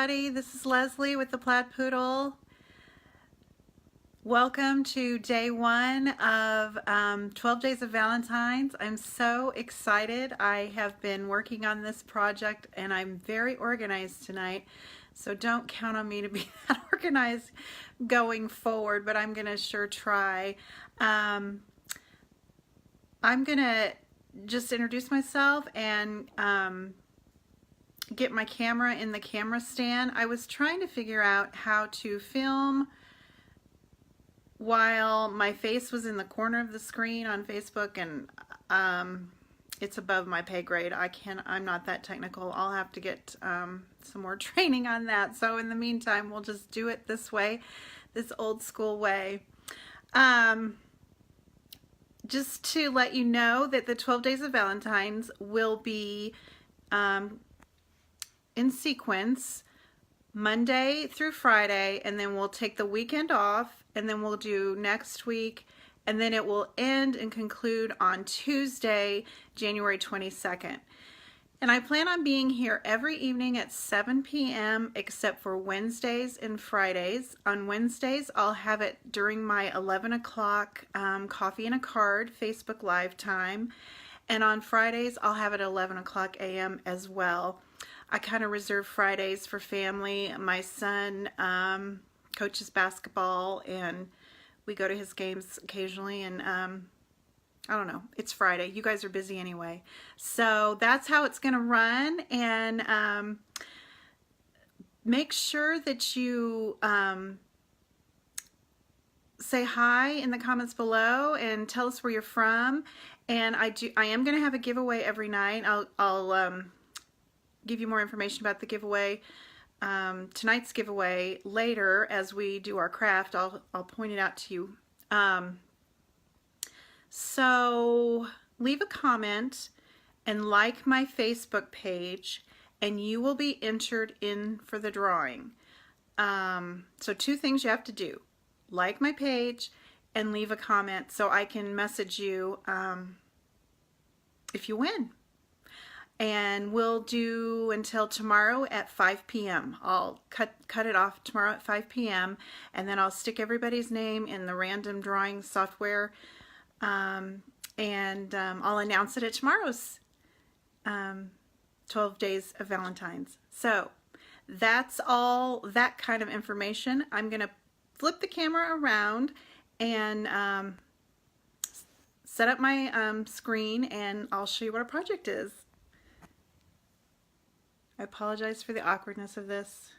everybody. This is Leslie with the Plaid Poodle. Welcome to day one of 12 Days of Valentines. I'm so excited. I have been working on this project and I'm very organized tonight. So don't count on me to be that organized going forward, but I'm going to sure try. I'm going to just introduce myself and get my camera in the camera stand. I was trying to figure out how to film while my face was in the corner of the screen on Facebook, and it's above my pay grade. I'm not that technical. I'll have to get some more training on that. So in the meantime, we'll just do it this way, this old school way. Just to let you know that the 12 Days of Valentines will be in sequence Monday through Friday, and then we'll take the weekend off, and then we'll do next week, and then it will end and conclude on Tuesday, January 22nd. And I plan on being here every evening at 7 p.m. except for Wednesdays and Fridays. On Wednesdays, I'll have it during my 11 o'clock Coffee and a Card Facebook Live time. And on Fridays, I'll have it at 11 o'clock a.m. as well. I kind of reserve Fridays for family. My son coaches basketball, and we go to his games occasionally, and I don't know, it's Friday. You guys are busy anyway. So that's how it's going to run, and make sure that you say hi in the comments below and tell us where you're from. And I am going to have a giveaway every night. I'll give you more information about the giveaway, tonight's giveaway, later as we do our craft. I'll point it out to you. So leave a comment and like my Facebook page, and you will be entered in for the drawing. So two things you have to do: like my page and leave a comment so I can message you if you win. And we'll do until tomorrow at 5 p.m. I'll cut it off tomorrow at 5 p.m. and then I'll stick everybody's name in the random drawing software, and I'll announce it at tomorrow's 12 Days of Valentines. So that's all that kind of information. I'm going to flip the camera around and set up my screen, and I'll show you what our project is. I apologize for the awkwardness of this.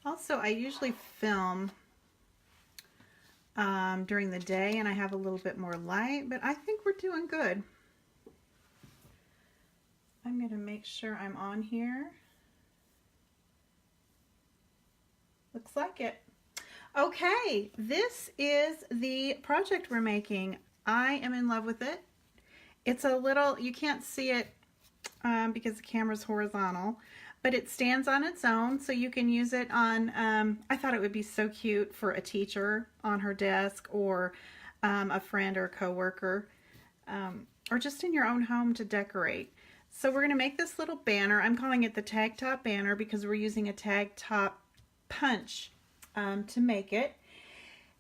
Also, I usually film during the day, and I have a little bit more light, but I think we're doing good. I'm going to make sure I'm on here. Looks like it. Okay, this is the project we're making. I am in love with it. It's a little, you can't see it because the camera's horizontal, but it stands on its own, so you can use it on, I thought it would be so cute for a teacher on her desk, or a friend or a coworker, or just in your own home to decorate. So we're going to make this little banner. I'm calling it the Tag Top Banner because we're using a tag top punch to make it.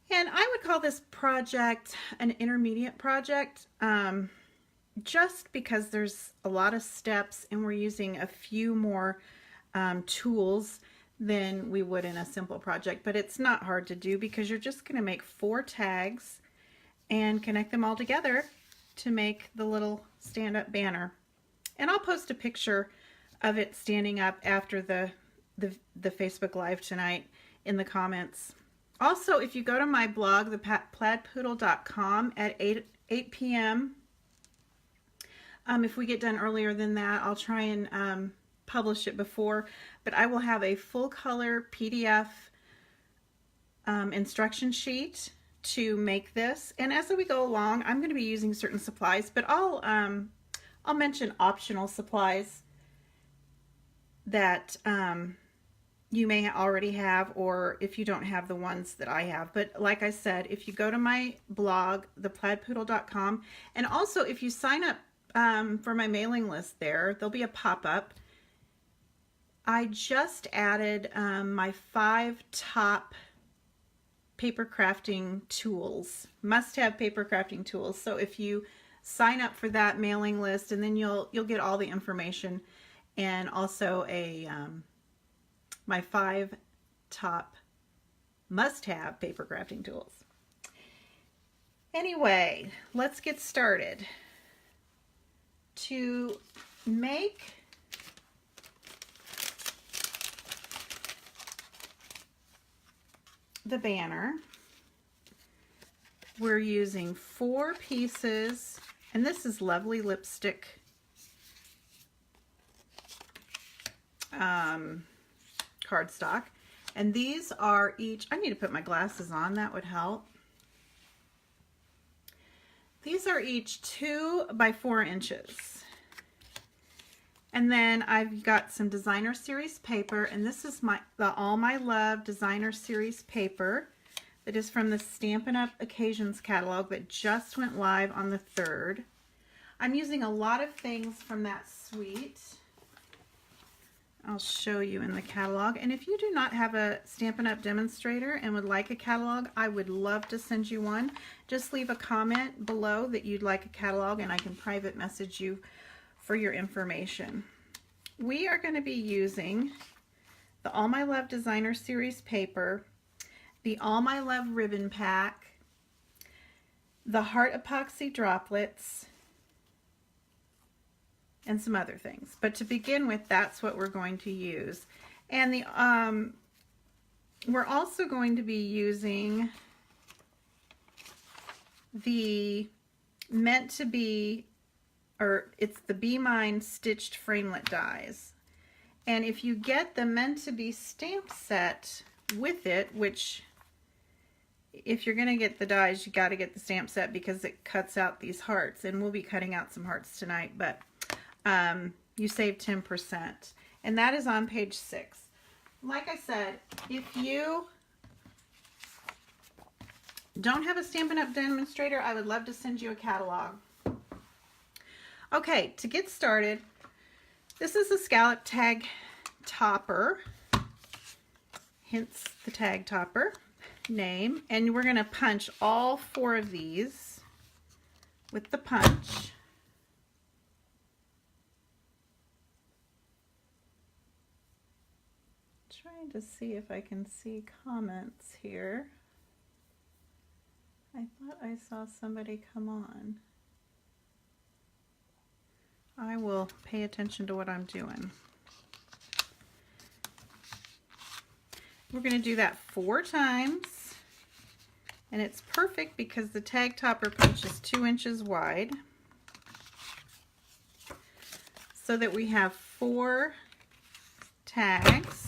And I would call this project an intermediate project, just because there's a lot of steps and we're using a few more tools than we would in a simple project. But it's not hard to do because you're just going to make 4 tags and connect them all together to make the little stand-up banner. And I'll post a picture of it standing up after the Facebook Live tonight in the comments. Also, if you go to my blog, theplaidpoodle.com, at 8 p.m. If we get done earlier than that, I'll try and publish it before, but I will have a full color PDF instruction sheet to make this. And as we go along, I'm going to be using certain supplies, but I'll mention optional supplies that you may already have, or if you don't have the ones that I have. But like I said, if you go to my blog, theplaidpoodle.com, and also if you sign up for my mailing list there'll be a pop-up. I just added my 5 top paper crafting tools, must-have paper crafting tools. So if you sign up for that mailing list, and then you'll get all the information, and also a my 5 top must-have paper crafting tools. Anyway, let's get started. To make the banner, we're using 4 pieces, and this is lovely lipstick cardstock, and these are each, I need to put my glasses on, that would help. These are each 2 by 4 inches. And then I've got some designer series paper, and this is the All My Love designer series paper that is from the Stampin' Up Occasions catalog that just went live on the 3rd. I'm using a lot of things from that suite. I'll show you in the catalog. And if you do not have a Stampin' Up demonstrator and would like a catalog, I would love to send you one. Just leave a comment below that you'd like a catalog, and I can private message you for your information. We are going to be using the All My Love designer series paper, the All My Love ribbon pack, the heart epoxy droplets, and some other things. But to begin with, that's what we're going to use. And we're also going to be using the meant to be, or it's the Be Mine stitched framelit dies. And if you get the meant to be stamp set with it, which if you're going to get the dies, you got to get the stamp set because it cuts out these hearts, and we'll be cutting out some hearts tonight, but you save 10%, and that is on page 6. Like I said, if you don't have a Stampin' Up demonstrator, I would love to send you a catalog. Okay, to get started, this is a scallop tag topper, hence the tag topper name, and we're going to punch all 4 of these with the punch. Trying to see if I can see comments here. I thought I saw somebody come on. I will pay attention to what I'm doing. We're going to do that 4 times, and it's perfect because the tag topper punch is 2 inches wide, so that we have 4 tags.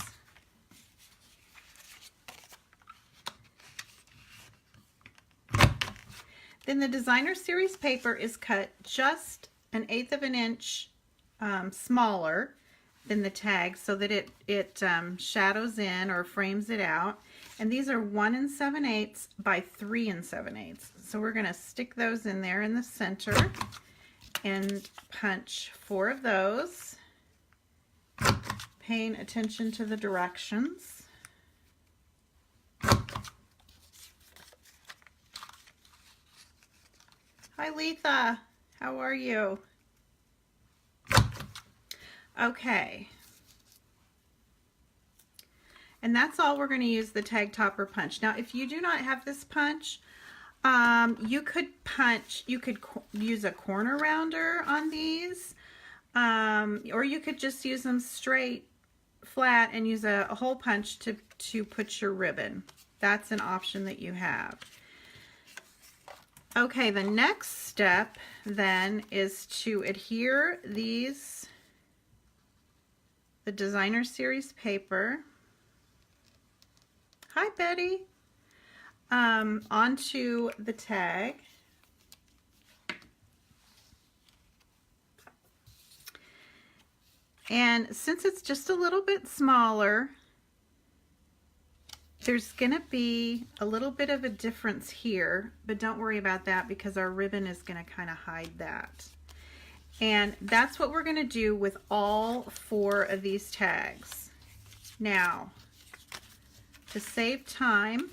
Then the designer series paper is cut just 1/8 of an inch smaller than the tag, so that it shadows in or frames it out. And these are 1 7/8 by 3 7/8. So we're going to stick those in there in the center and punch 4 of those, paying attention to the directions. Hi Letha, how are you? Okay. And that's all we're going to use the tag topper punch. Now, if you do not have this punch, you could use a corner rounder on these, or you could just use them straight, flat, and use a hole punch to put your ribbon. That's an option that you have. Okay, the next step then is to adhere the designer series paper, hi Betty, onto the tag. And since it's just a little bit smaller, There's gonna be a little bit of a difference here, but don't worry about that because our ribbon is gonna kind of hide that. And that's what we're gonna do with all 4 of these tags. Now, to save time,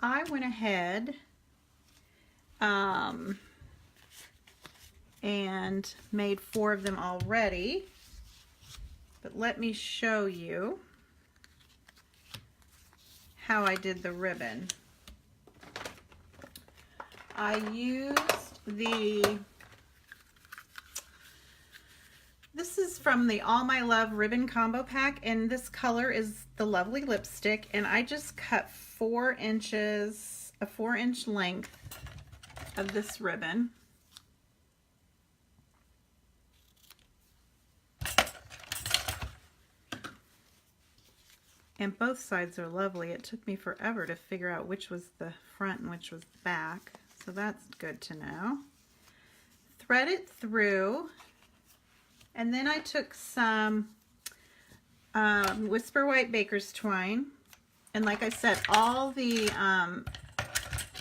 I went ahead and made 4 of them already, but let me show you how I did the ribbon. I used this is from the All My Love ribbon combo pack, and this color is the Lovely Lipstick, and I just cut 4 inches, a 4-inch length of this ribbon. And both sides are lovely. It took me forever to figure out which was the front and which was the back, so that's good to know. Thread it through, and then I took some Whisper White Baker's Twine, and like I said, all the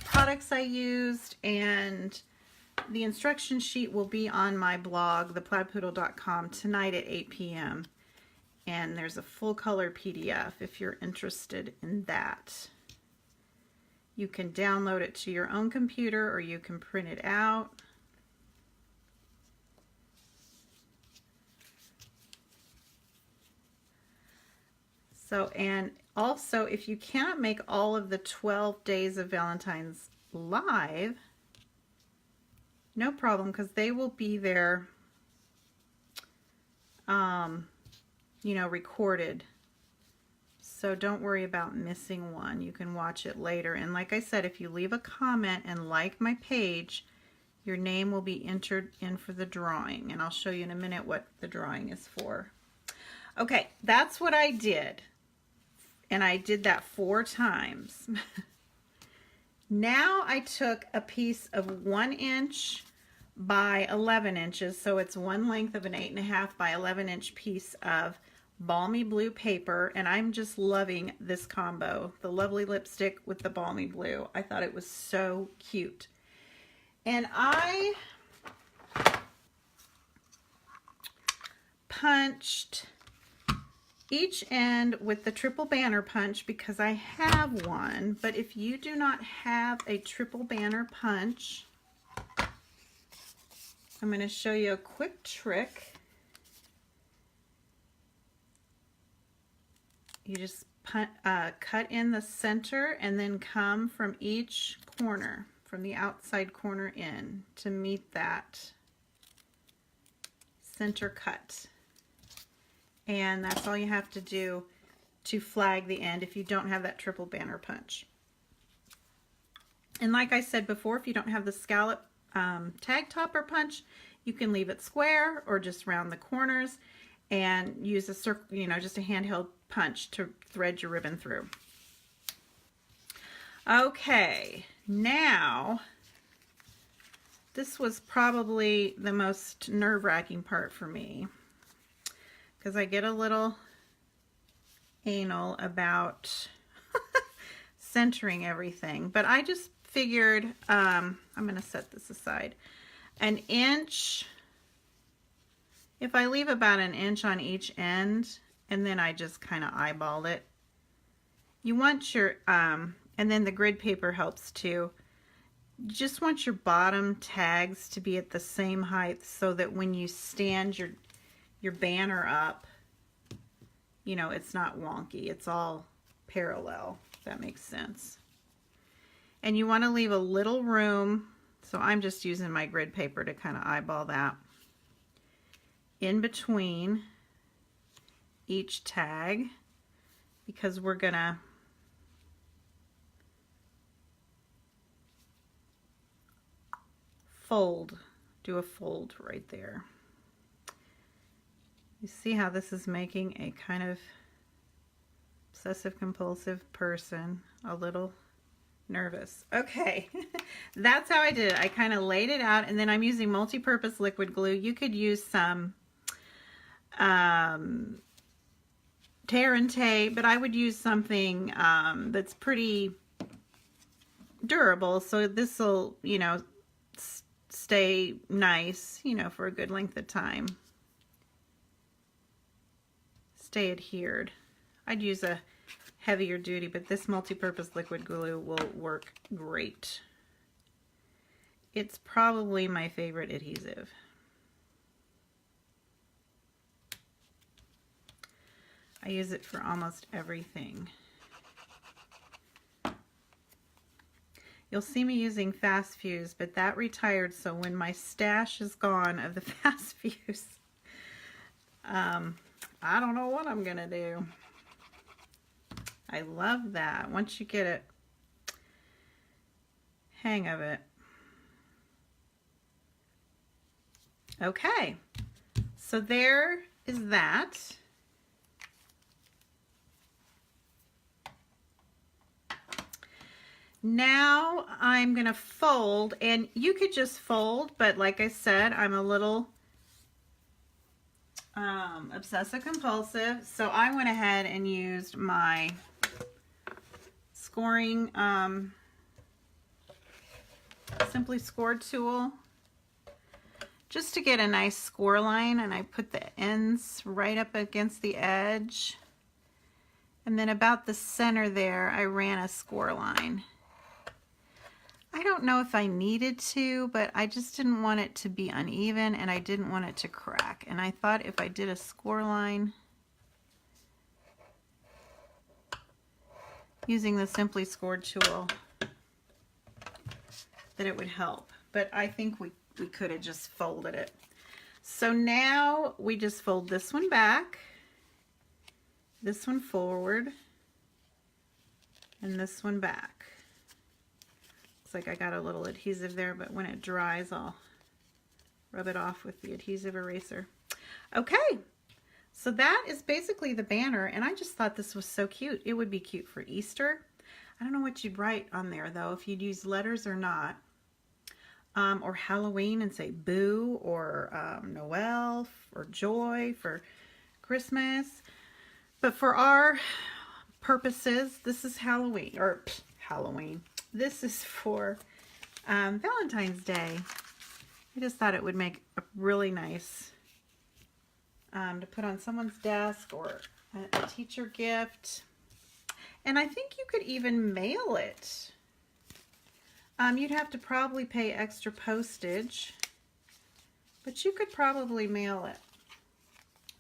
products I used and the instruction sheet will be on my blog, theplaidpoodle.com, tonight at 8 p.m. And there's a full color PDF if you're interested in that. You can download it to your own computer or you can print it out. So, and also if you cannot make all of the 12 days of Valentine's live, no problem, because they will be there you know, recorded. So don't worry about missing one. You can watch it later. And like I said, if you leave a comment and like my page, your name will be entered in for the drawing. And I'll show you in a minute what the drawing is for. Okay, that's what I did. And I did that 4 times. Now I took a piece of 1 inch by 11 inches. So it's one length of an 8.5 by 11 inch piece of balmy blue paper, and I'm just loving this combo, the Lovely Lipstick with the balmy blue. I thought it was so cute. And I punched each end with the triple banner punch because I have one, but if you do not have a triple banner punch, I'm going to show you a quick trick. You just cut in the center and then come from each corner, from the outside corner in, to meet that center cut. And that's all you have to do to flag the end if you don't have that triple banner punch. And like I said before, if you don't have the scallop tag topper punch, you can leave it square or just round the corners and use a circle, you know, just a handheld punch to thread your ribbon through. Okay, now this was probably the most nerve-wracking part for me because I get a little anal about centering everything, but I just figured I'm going to set this aside. An inch, if I leave about an inch on each end, and then I just kind of eyeball it. You want your, and then the grid paper helps too. You just want your bottom tags to be at the same height so that when you stand your banner up, you know, it's not wonky. It's all parallel, if that makes sense. And you want to leave a little room, so I'm just using my grid paper to kind of eyeball that, in between each tag, because we're gonna fold, do a fold right there. You see how this is making a kind of obsessive compulsive person a little nervous. Okay, that's how I did it. I kind of laid it out, and then I'm using multi-purpose liquid glue. You could use some tear and tape, but I would use something that's pretty durable, so this will, you know, stay nice, you know, for a good length of time. Stay adhered. I'd use a heavier duty, but this multi-purpose liquid glue will work great. It's probably my favorite adhesive. I use it for almost everything. You'll see me using fast fuse, but that retired, so when my stash is gone of the fast fuse, I don't know what I'm gonna do. I love that once you get it hang of it. Okay, so there is that. Now I'm gonna fold, and you could just fold, but like I said, I'm a little obsessive compulsive, so I went ahead and used my scoring Simply Scored tool just to get a nice score line, and I put the ends right up against the edge, and then about the center there I ran a score line. I don't know if I needed to, but I just didn't want it to be uneven, and I didn't want it to crack, and I thought if I did a score line using the Simply Scored tool that it would help, but I think we could have just folded it. So now we just fold this one back, this one forward, and this one back. Looks like I got a little adhesive there, but when it dries, I'll rub it off with the adhesive eraser. Okay, so that is basically the banner, and I just thought this was so cute. It would be cute for Easter. I don't know what you'd write on there, though, if you'd use letters or not. Or Halloween and say boo, or Noel, or joy for Christmas. But for our purposes, this is Halloween, or Halloween. This is for Valentine's Day. I just thought it would make a really nice to put on someone's desk, or a teacher gift. And I think you could even mail it. You'd have to probably pay extra postage, but you could probably mail it.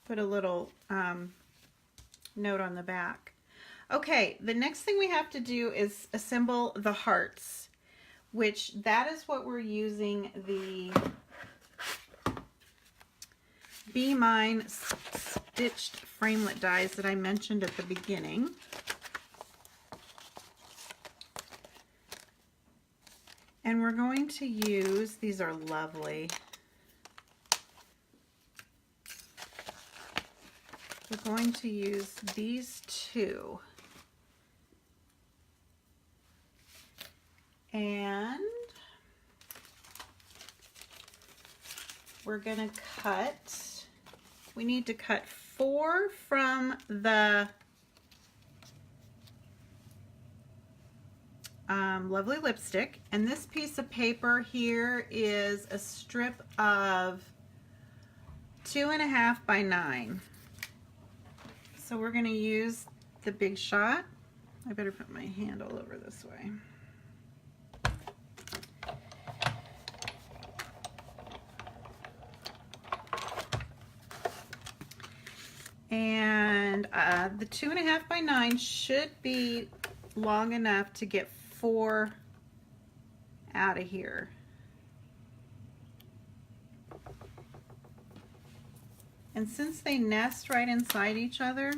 Put a little note on the back. Okay, the next thing we have to do is assemble the hearts, which that is what we're using the Be Mine stitched framelit dies that I mentioned at the beginning. And we're going to use, these are lovely. We're going to use these two. And we're going to cut, we need to cut 4 from the lovely lipstick, and this piece of paper here is a strip of 2.5 by 9. So we're going to use the Big Shot. I better put my hand all over this way. And the 2.5 by 9 should be long enough to get 4 out of here. And since they nest right inside each other,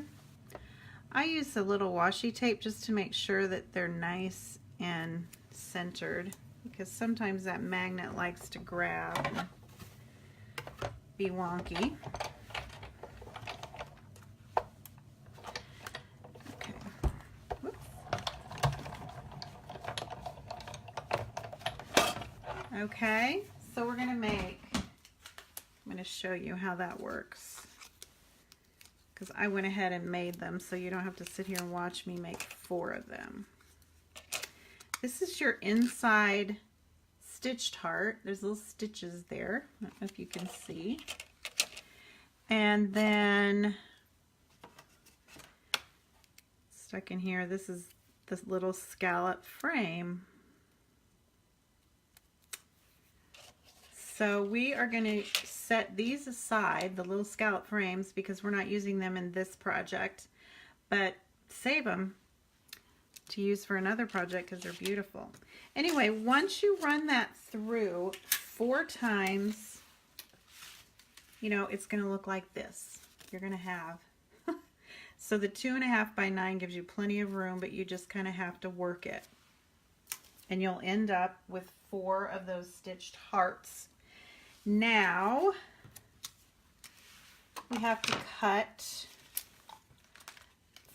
I use a little washi tape just to make sure that they're nice and centered, because sometimes that magnet likes to grab and be wonky. Okay, so we're going to make, I'm going to show you how that works, because I went ahead and made them, so you don't have to sit here and watch me make 4 of them. This is your inside stitched heart. There's little stitches there. I don't know if you can see. And then stuck in here, this is this little scallop frame. So we are going to set these aside, the little scallop frames, because we're not using them in this project, but save them to use for another project because they're beautiful. Anyway, once you run that through 4 times, you know, it's going to look like this. You're going to have. So the 2.5 by 9 gives you plenty of room, but you just kind of have to work it. And you'll end up with 4 of those stitched hearts. Now, we have to cut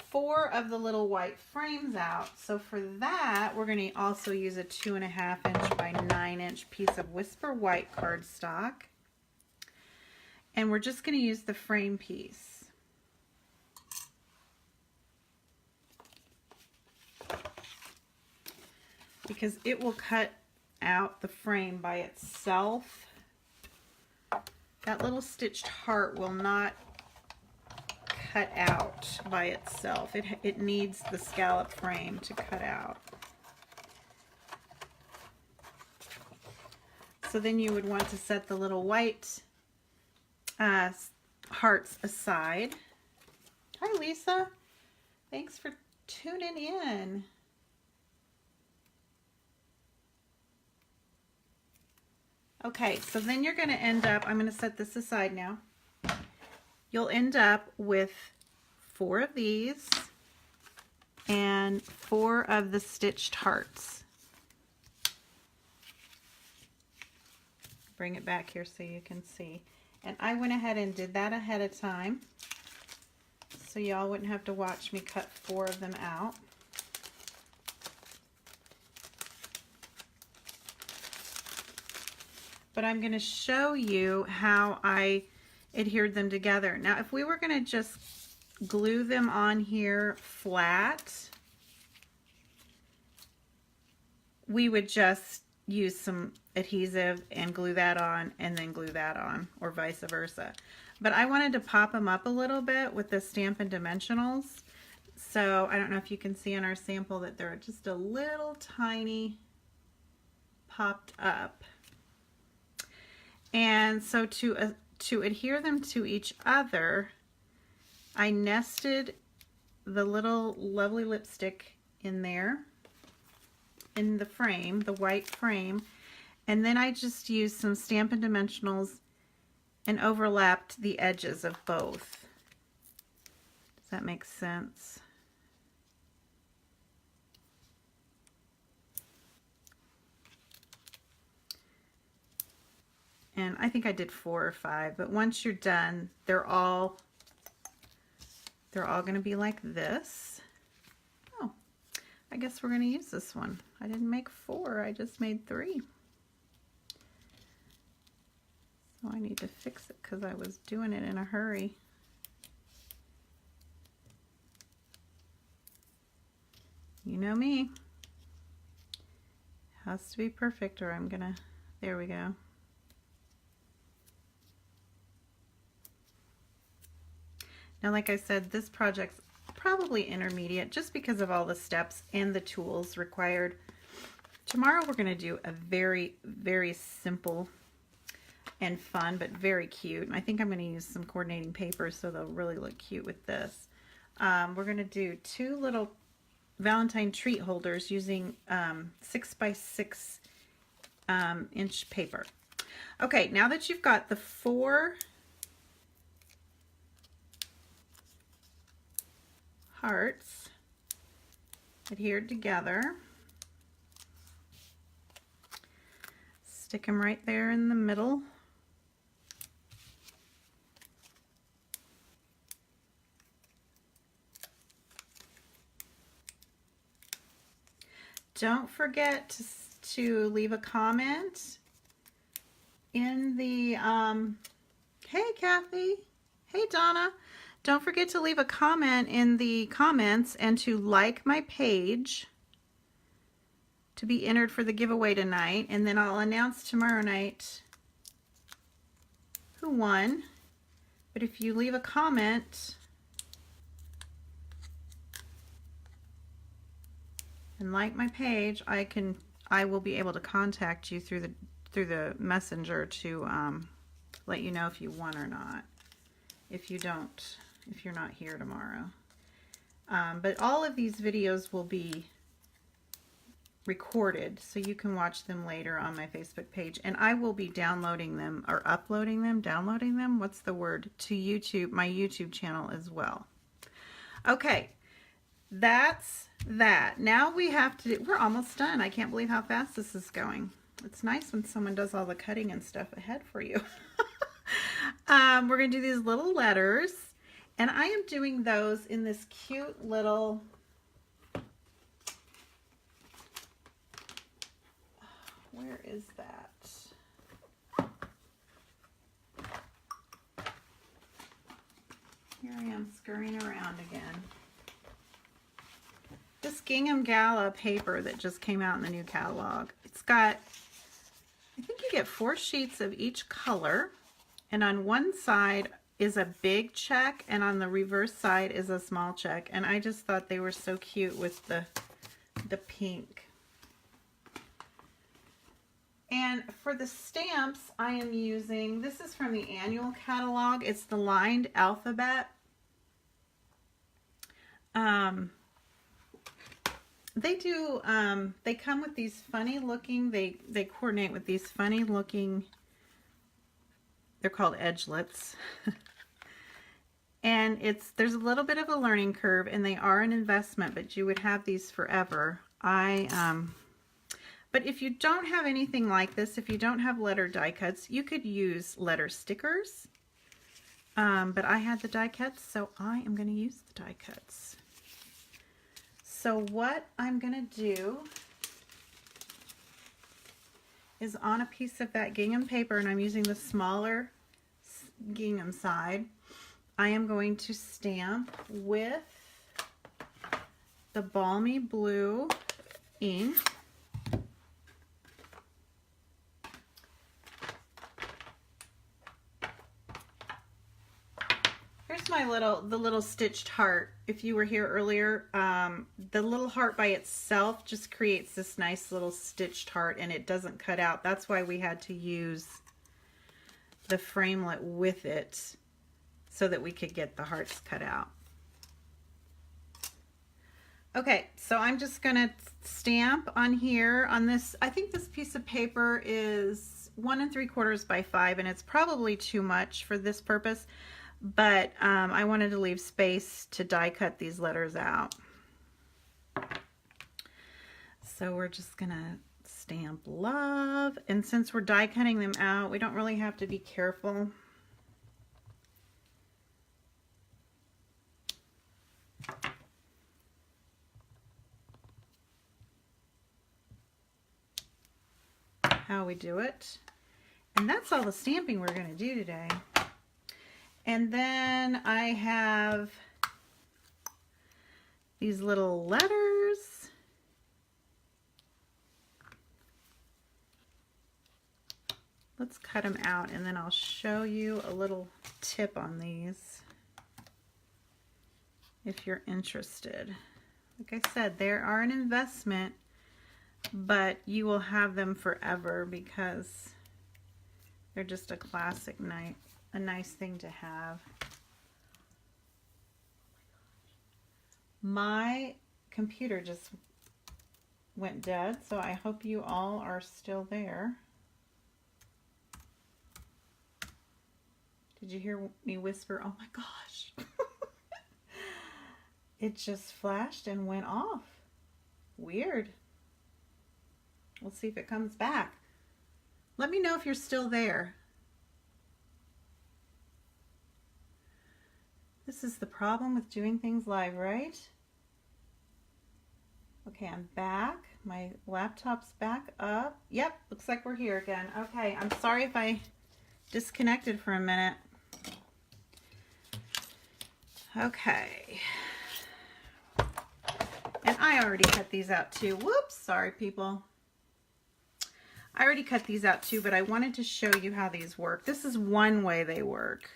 4 of the little white frames out. So for that, we're going to also use a 2.5 inch by 9 inch piece of Whisper White cardstock. And we're just going to use the frame piece. Because it will cut out the frame by itself. That little stitched heart will not cut out by itself. It needs the scallop frame to cut out. So then you would want to set the little white hearts aside. Hi Lisa, thanks for tuning in. Okay, so then you're going to end up, I'm going to set this aside now. You'll end up with 4 of these and 4 of the stitched hearts. Bring it back here so you can see. And I went ahead and did that ahead of time, so y'all wouldn't have to watch me cut 4 of them out. But I'm going to show you how I adhered them together. Now, if we were going to just glue them on here flat, we would just use some adhesive and glue that on and then glue that on, or vice versa. But I wanted to pop them up a little bit with the Stampin' Dimensionals. So I don't know if you can see in our sample that they're just a little tiny popped up. And so to adhere them to each other, I nested the little lovely lipstick in there, in the frame, the white frame, and then I just used some Stampin' Dimensionals and overlapped the edges of both. Does that make sense? And I think I did 4 or 5, but once you're done, they're all going to be like this. Oh, I guess we're going to use this one. I didn't make 4, I just made 3. So I need to fix it because I was doing it in a hurry. You know me. Has to be perfect or I'm gonna, there we go. Now, like I said, this project's probably intermediate just because of all the steps and the tools required. Tomorrow we're going to do a very, very simple and fun, but very cute. And I think I'm going to use some coordinating paper so they'll really look cute with this. We're going to do 2 little Valentine treat holders using 6 by 6 inch paper. Okay, now that you've got the 4 hearts adhered together, stick them right there in the middle. Don't forget to leave a comment in the, hey Kathy, hey Donna. Don't forget to leave a comment in the comments and to like my page to be entered for the giveaway tonight, and then I'll announce tomorrow night who won. But if you leave a comment and like my page, I will be able to contact you through the messenger to let you know if you won or not. If you're not here tomorrow. But all of these videos will be recorded, so you can watch them later on my Facebook page, and I will be downloading them or downloading them, what's the word, to YouTube, my YouTube channel as well. Okay, that's that. Now we have to, we're almost done. I can't believe how fast this is going. It's nice when someone does all the cutting and stuff ahead for you. We're going to do these little letters, and I am doing those in this cute little, where is that? Here I am scurrying around again. This gingham gala paper that just came out in the new catalog. It's got, I think you get 4 sheets of each color, and on one side is a big check, and on the reverse side is a small check, and I just thought they were so cute with the pink. And for the stamps, I am using, this is from the annual catalog, it's the lined alphabet. They do, they come with these funny looking, they coordinate with these funny looking, they're called edgelets. And there's a little bit of a learning curve, and they are an investment, but you would have these forever. But if you don't have anything like this, if you don't have letter die cuts, you could use letter stickers. But I had the die cuts, so I am going to use the die cuts. So what I'm going to do is on a piece of that gingham paper, and I'm using the smaller gingham side, I am going to stamp with the Balmy Blue ink. Here's my the little stitched heart. If you were here earlier, the little heart by itself just creates this nice little stitched heart, and it doesn't cut out. That's why we had to use the framelit with it, so that we could get the hearts cut out. Okay, so I'm just gonna stamp on here on this. I think this piece of paper is 1 3/4 by 5, and it's probably too much for this purpose, but I wanted to leave space to die cut these letters out. So we're just gonna stamp love, and since we're die cutting them out, we don't really have to be careful. How we do it. And that's all the stamping we're going to do today. And then I have these little letters. Let's cut them out, and then I'll show you a little tip on these if you're interested. Like I said, they are an investment, but you will have them forever because they're just a classic, a nice thing to have. My computer just went dead, so I hope you all are still there. Did you hear me whisper, oh my gosh? It just flashed and went off. Weird. We'll see if it comes back. Let me know if you're still there. This is the problem with doing things live, right? Okay, I'm back. My laptop's back up. Yep, looks like we're here again. Okay, I'm sorry if I disconnected for a minute. Okay. And I already cut these out too. Whoops, sorry people. I already cut these out too, but I wanted to show you how these work. This is one way they work.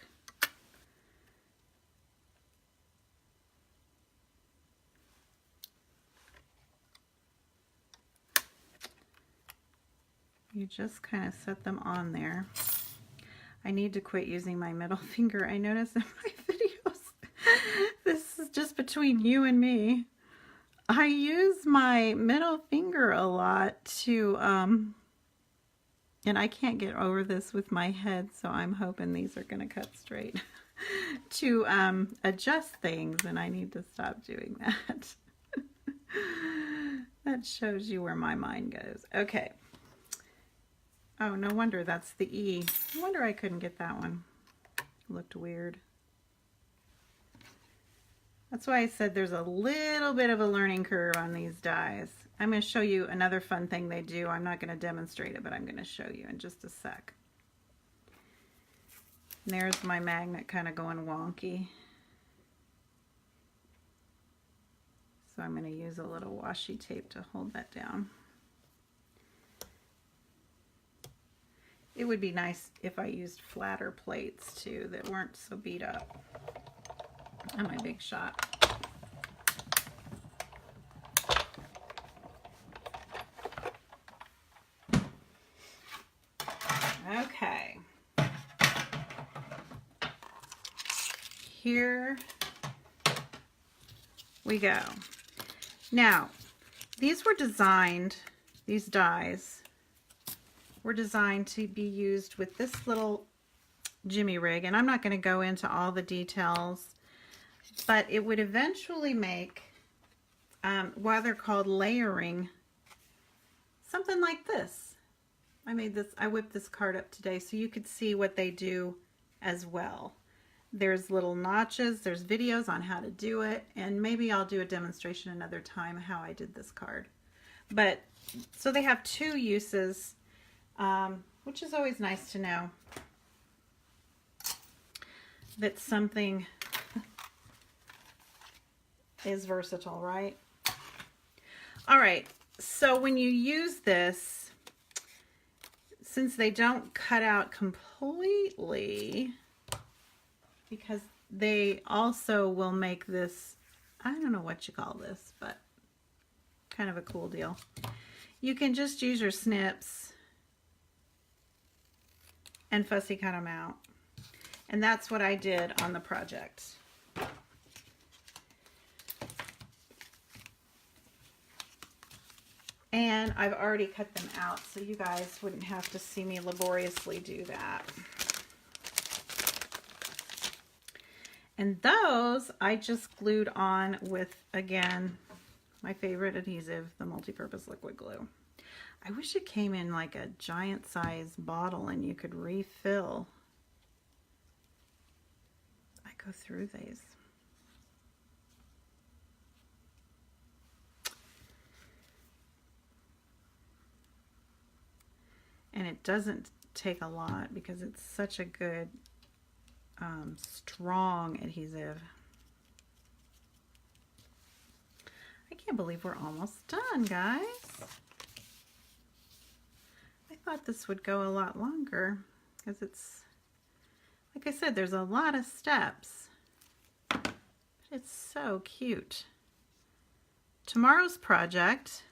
You just kind of set them on there. I need to quit using my middle finger. I notice in my videos, this is just between you and me. I use my middle finger a lot to, and I can't get over this with my head, so I'm hoping these are going to cut straight, to adjust things, and I need to stop doing that. That shows you where my mind goes. Okay. Oh, no wonder that's the E. No wonder I couldn't get that one. It looked weird. That's why I said there's a little bit of a learning curve on these dies. I'm going to show you another fun thing they do. I'm not going to demonstrate it, but I'm going to show you in just a sec. And there's my magnet kind of going wonky. So I'm going to use a little washi tape to hold that down. It would be nice if I used flatter plates too that weren't so beat up on my big shot. Okay. Here we go. Now, these were designed, these dies were designed to be used with this little jimmy rig, and I'm not going to go into all the details, but it would eventually make, why they're called layering, something like this. I whipped this card up today so you could see what they do as well. There's little notches, there's videos on how to do it, and maybe I'll do a demonstration another time how I did this card. But, so they have two uses, which is always nice to know that something is versatile, right? All right, so when you use this, since they don't cut out completely, because they also will make this, I don't know what you call this, but kind of a cool deal. You can just use your snips and fussy cut them out. And that's what I did on the project. And I've already cut them out, so you guys wouldn't have to see me laboriously do that. And those I just glued on with, again, my favorite adhesive, the multi-purpose liquid glue. I wish it came in like a giant size bottle and you could refill. I go through these. And it doesn't take a lot because it's such a good, strong adhesive. I can't believe we're almost done, guys. I thought this would go a lot longer because it's, like I said, there's a lot of steps. But it's so cute. Tomorrow's projects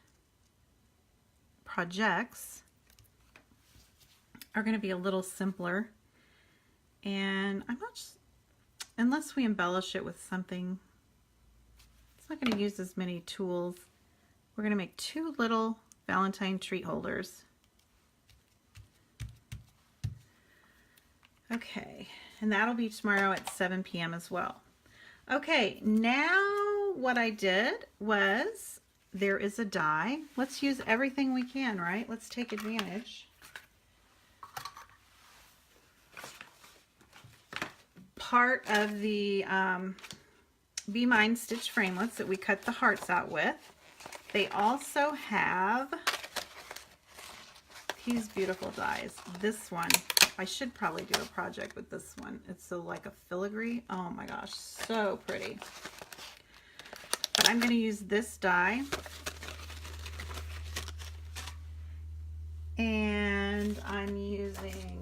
are going to be a little simpler, and I'm not just, unless we embellish it with something, it's not going to use as many tools. We're going to make two little Valentine treat holders. Okay, and that'll be tomorrow at 7 p.m. as well. Okay, now what I did was, there is a die. Let's use everything we can, right? Let's take advantage. Part of the Be Mine stitch framelits that we cut the hearts out with. They also have these beautiful dies. This one, I should probably do a project with this one. It's so like a filigree. Oh my gosh, so pretty. But I'm going to use this die. And I'm using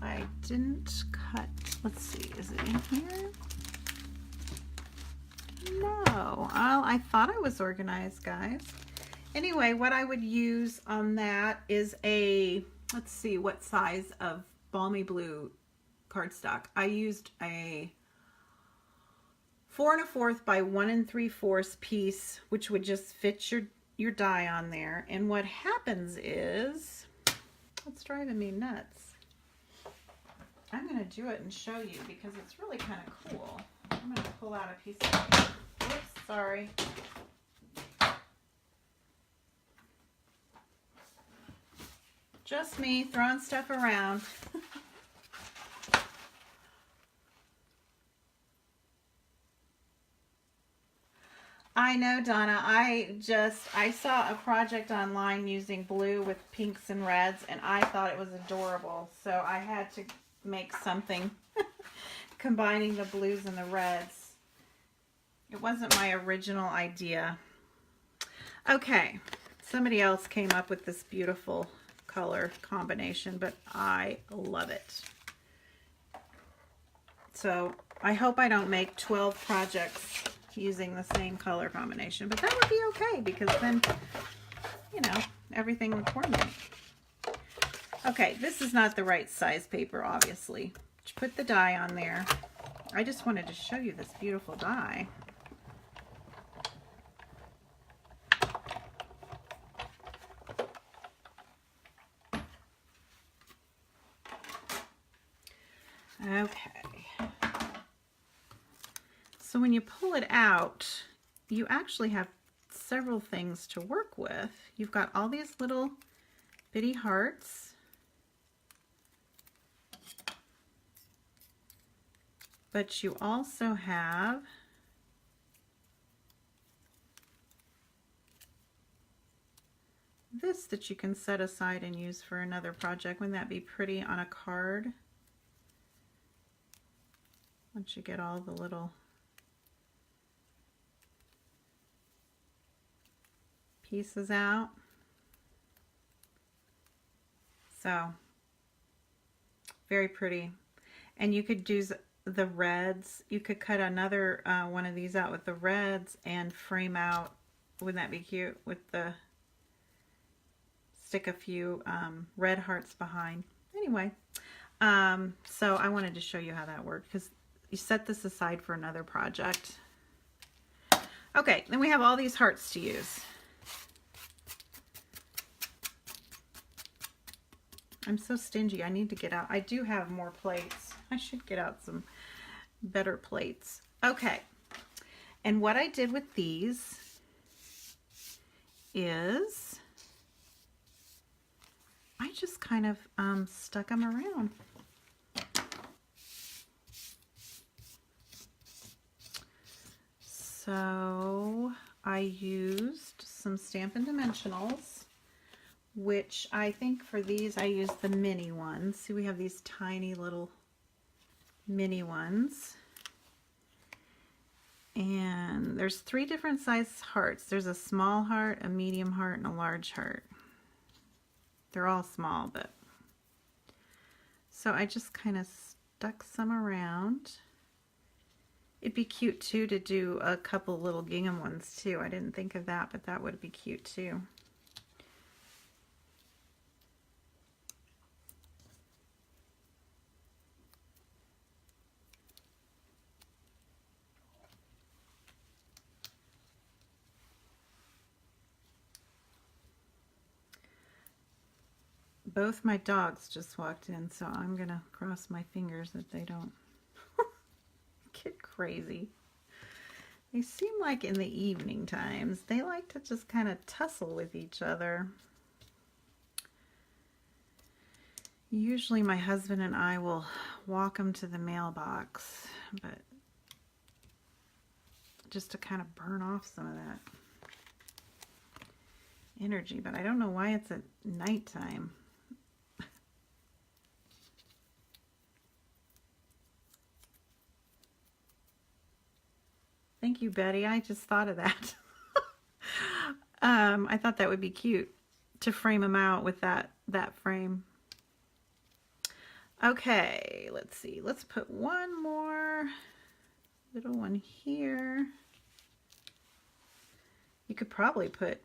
I didn't cut. Let's see, is it in here? No. Well, I thought I was organized, guys. Anyway, what I would use on that is a, let's see, what size of balmy blue cardstock. I used a 4 1/4 by 1 3/4 piece, which would just fit your die on there. And what happens is, it's driving me nuts. I'm going to do it and show you because it's really kind of cool. I'm going to pull out a piece of, whoops, sorry. Just me throwing stuff around. I know, Donna. I saw a project online using blue with pinks and reds, and I thought it was adorable. So I had to make something combining the blues and the reds. It wasn't my original idea. Okay, somebody else came up with this beautiful color combination, but I love it. So I hope I don't make 12 projects using the same color combination, but that would be okay because then, you know, everything would coordinate. Okay, this is not the right size paper, obviously. Just put the die on there. I just wanted to show you this beautiful die. Okay. So when you pull it out, you actually have several things to work with. You've got all these little bitty hearts. But you also have this that you can set aside and use for another project. Wouldn't that be pretty on a card? Once you get all the little pieces out. So, very pretty. And you could do the reds. You could cut another one of these out with the reds and frame out. Wouldn't that be cute? With the stick a few red hearts behind. Anyway, so I wanted to show you how that worked because you set this aside for another project. Okay, then we have all these hearts to use. I'm so stingy. I need to get out. I do have more plates. I should get out some better plates. Okay. And what I did with these is I just kind of stuck them around. So I used some Stampin' Dimensionals, which I think for these I used the mini ones. See, we have these tiny little mini ones. And there's 3 different size hearts. There's a small heart, a medium heart, and a large heart. They're all small, but so I just kind of stuck some around. It'd be cute too to do a couple little gingham ones too. I didn't think of that, but that would be cute too. Both my dogs just walked in, so I'm gonna cross my fingers that they don't get crazy. They seem like in the evening times, they like to just kind of tussle with each other. Usually my husband and I will walk them to the mailbox, but just to kind of burn off some of that energy, but I don't know why it's at nighttime. Thank you, Betty. I just thought of that. I thought that would be cute to frame them out with that frame. Okay, let's see. Let's put one more little one here. You could probably put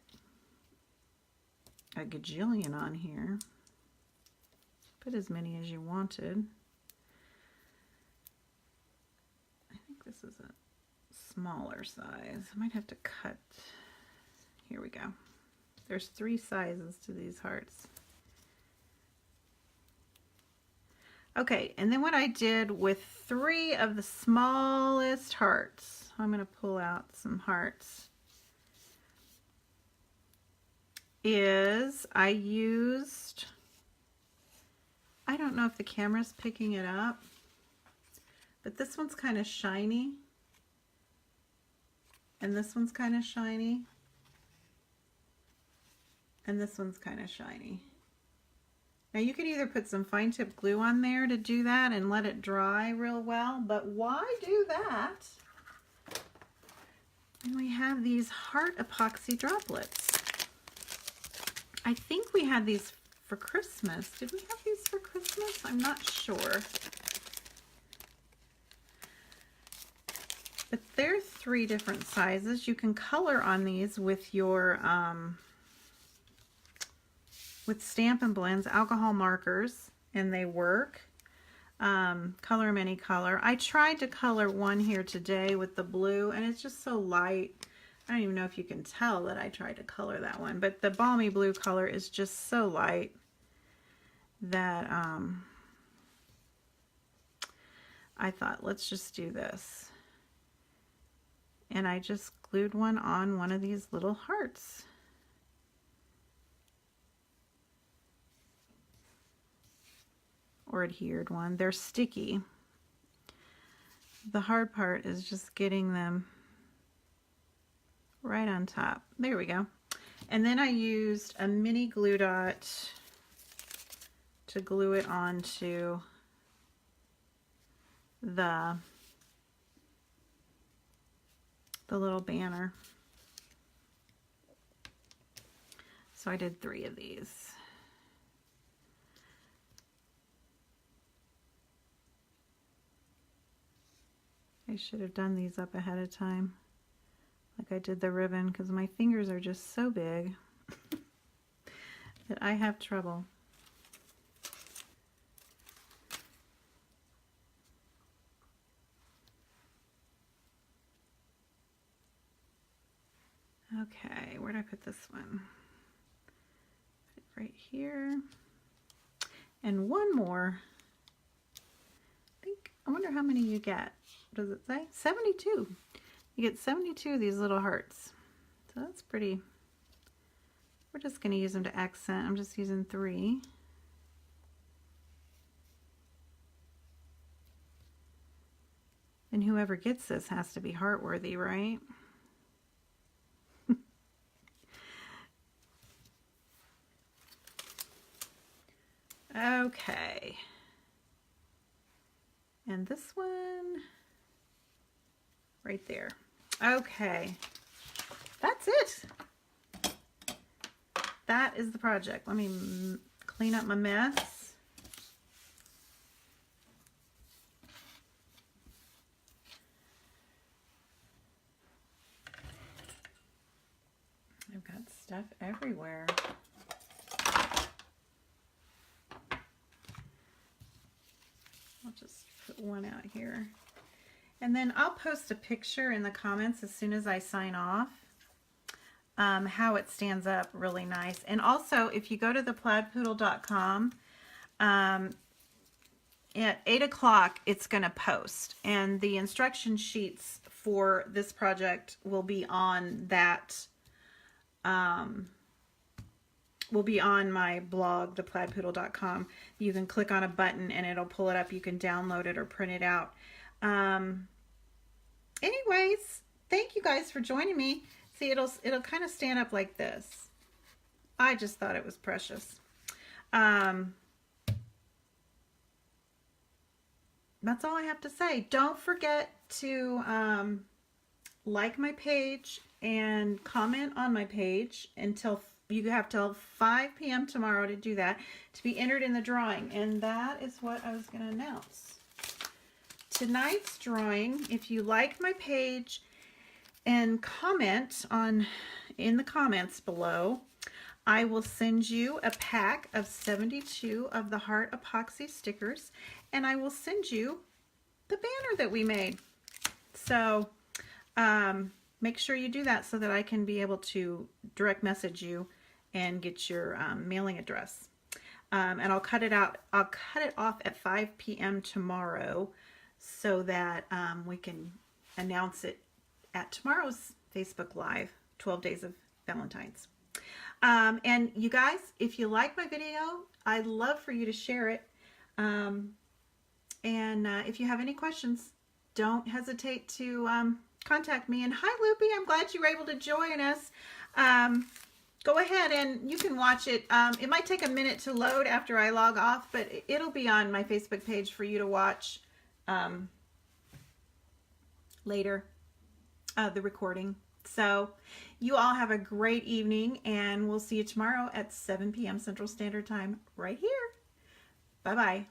a gajillion on here. Put as many as you wanted. I think this is a smaller size. I might have to cut. Here we go. There's 3 sizes to these hearts. Okay, and then what I did with 3 of the smallest hearts, I'm going to pull out some hearts, is I used, I don't know if the camera's picking it up, but this one's kind of shiny, and this one's kind of shiny, and this one's kind of shiny. Now you could either put some fine tip glue on there to do that and let it dry real well, but why do that when we have these heart epoxy droplets? I think we had these for Christmas. Did we have these for Christmas? I'm not sure. But they're 3 different sizes. You can color on these with your with Stampin' Blends, alcohol markers, and they work. Color them any color. I tried to color one here today with the blue, and it's just so light. I don't even know if you can tell that I tried to color that one, but the balmy blue color is just so light that I thought, let's just do this. And I just glued one on one of these little hearts. Or adhered one. They're sticky. The hard part is just getting them right on top. There we go. And then I used a mini glue dot to glue it onto the little banner. So I did 3 of these. I should have done these up ahead of time, like I did the ribbon, because my fingers are just so big that I have trouble. Okay, where did I put this one? Put it right here. And one more. I wonder how many you get. Does it say? 72. You get 72 of these little hearts. So that's pretty. We're just going to use them to accent. I'm just using 3. And whoever gets this has to be heartworthy, right? Okay. And this one right there. Okay. That's it. That is the project. Let me clean up my mess. I've got stuff everywhere. I'll just put one out here. And then I'll post a picture in the comments as soon as I sign off, how it stands up really nice. And also, if you go to theplaidpoodle.com, at 8 o'clock, it's going to post. And the instruction sheets for this project will be on that, will be on my blog, theplaidpoodle.com. You can click on a button and it'll pull it up. You can download it or print it out. Anyways, thank you guys for joining me. See, it'll kind of stand up like this. I just thought it was precious. That's all I have to say. Don't forget to like my page and comment on my page until you have till 5 p.m. tomorrow to do that, to be entered in the drawing. And that is what I was going to announce. Tonight's drawing, if you like my page and comment in the comments below, I will send you a pack of 72 of the heart epoxy stickers, and I will send you the banner that we made. So make sure you do that so that I can be able to direct message you and get your mailing address. And I'll cut it out. I'll cut it off at 5 p.m. tomorrow so that we can announce it at tomorrow's Facebook Live, 12 Days of Valentines. And you guys, if you like my video, I'd love for you to share it. If you have any questions, don't hesitate to contact me. And hi, Loopy, I'm glad you were able to join us. Go ahead and you can watch it. It might take a minute to load after I log off, but it'll be on my Facebook page for you to watch later, the recording. So you all have a great evening, and we'll see you tomorrow at 7 p.m. Central Standard Time right here. Bye-bye.